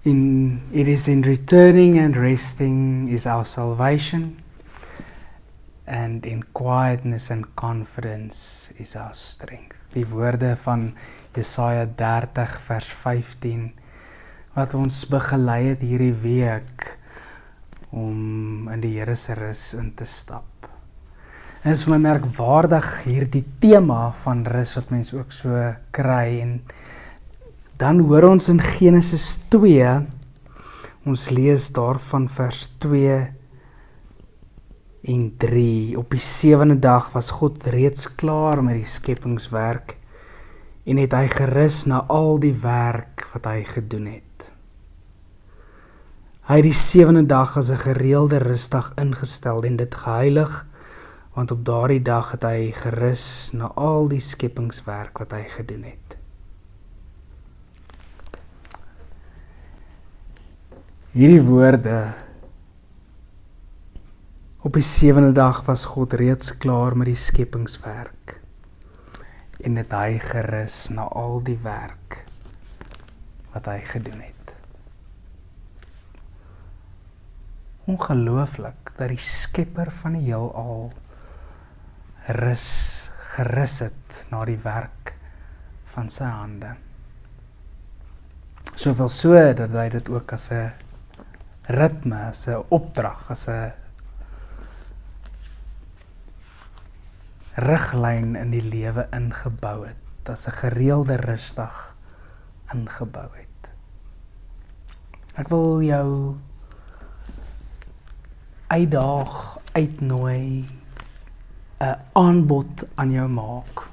It is in returning and resting is our salvation, and in quietness and confidence is our strength. Die woorde van Jesaja 30 vers 15, wat ons begelei het hierdie week om in die Here se rus in te stap. En is vir my merkwaardig hierdie tema van rus wat mens ook so kry, en dan hoor ons in Genesis 2, ons lees daarvan vers 2 en 3, op die 7de dag was God reeds klaar met die skepingswerk, en het hy gerus na al die werk wat hy gedoen het. Hy het die 7de dag as 'n gereelde rusdag ingestel en dit geheilig, want op daardie dag het hy gerus na al die skepingswerk wat hy gedoen het. Hierdie woorde, op die 7de dag was God reeds klaar met die skepingswerk, en het hy gerus na al die werk wat hy gedoen het. Ongelooflik dat die skepper van die heelal gerus het na die werk van sy hande. Soveel so dat hy dit ook as 'n ritme, as 'n opdrag, as 'n riglyn in die lewe ingebou het, as 'n gereelde rusdag ingebou het. Ek wil jou uitdaag, uitnooi, 'n aanbod aan jou maak.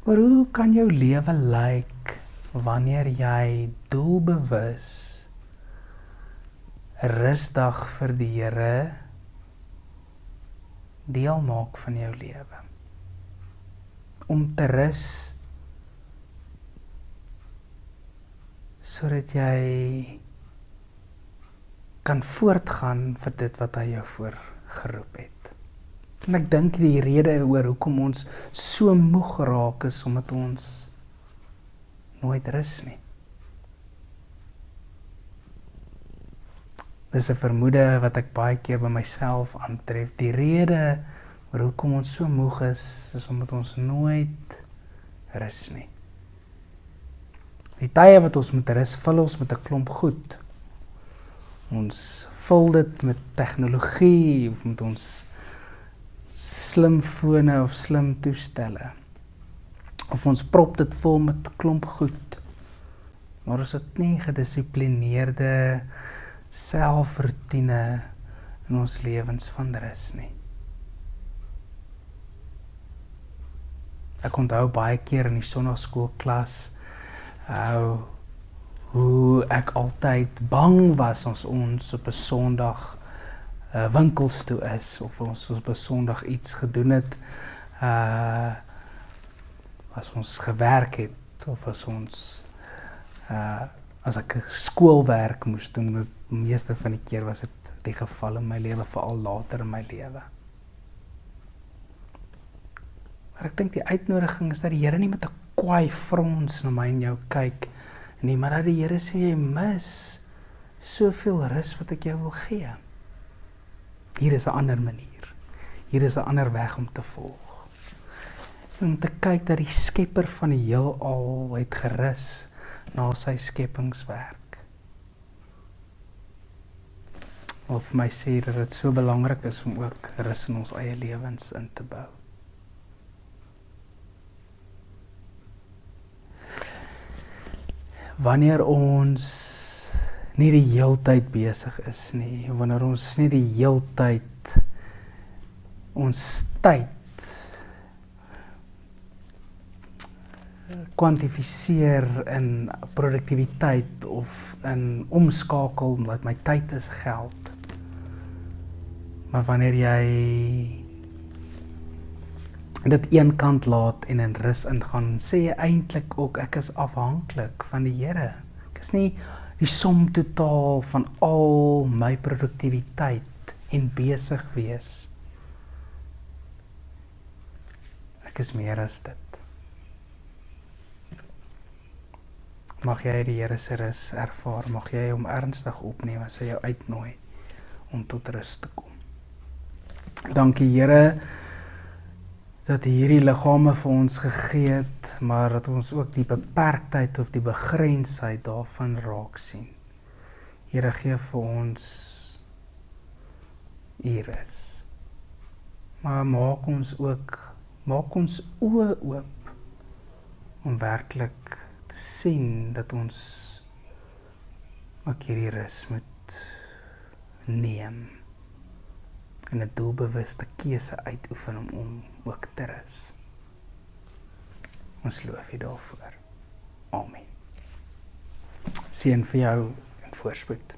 Oor hoe kan jou lewe lyk wanneer jy doelbewus 'n rusdag vir die Here deel maak van jou lewe? Om te rus, sodat jy kan voortgaan vir dit wat hy jou voorgeroep het. En ek dink die rede oor hoekom ons so moeg geraak is, omdat ons nooit rus nie. Dis 'n vermoede wat ek baie keer by myself aantref. Die rede oor hoekom ons so moeg is omdat ons nooit rus nie. Die tye wat ons moet rus, vul ons met 'n klomp goed. Ons vul dit met tegnologie, of met ons slimfone of slim toestelle. Of ons prop dit vol met klomp goed. Maar ons het nie gedissiplineerde selfroutine in ons lewens van rus nie. Ek onthou baie keer in die sonnaarskoolklas hoe ek altyd bang was as ons op 'n Sondag winkels toe is, of ons op 'n Sondag iets gedoen het, as ons gewerk het, of as ek skoolwerk moes doen. Die meeste van die keer was dit die geval in my lewe, veral later in my lewe. Maar ek dink die uitnodiging is dat die Here nie met 'n kwaai frons na my en jou kyk nie, maar dat die Here sê, jy mis soveel rus wat ek jou wil gee. Hier is 'n ander manier. Hier is 'n ander weg om te volg. En om te kyk dat die skepper van die heelal het gerus na sy skepingswerk. Wil vir my sê dat dit so belangrik is om ook rus in ons eie lewens in te bou. Wanneer ons nie die heeltyd besig is nie, wanneer ons nie die heeltyd ons tyd kwantifiseer in produktiwiteit of in omskakel, omdat my tyd is geld. Maar wanneer jy dit een kant laat en in rus ingaan, sê jy eintlik ook, ek is afhanklik van die Here. Ek is nie die som totaal van al my produktiwiteit en besig wees. Ek is meer as dit. Mag jy die Here se rus ervaar, mag jy hom ernstig opneem as hy jou uitnooi om tot rus te kom. Dankie Here, dat hierdie liggame vir ons gegee het, maar dat ons ook die beperktheid of die begrensheid daarvan raak sien. Here, gee vir ons rus. Maar maak ons oë oop om werklik te sien dat ons ook hierdie rus moet neem en 'n doelbewuste keuse uitoefen om ook te rus. Ons loof U daarvoor. Amen. Seën vir jou en voorspoed.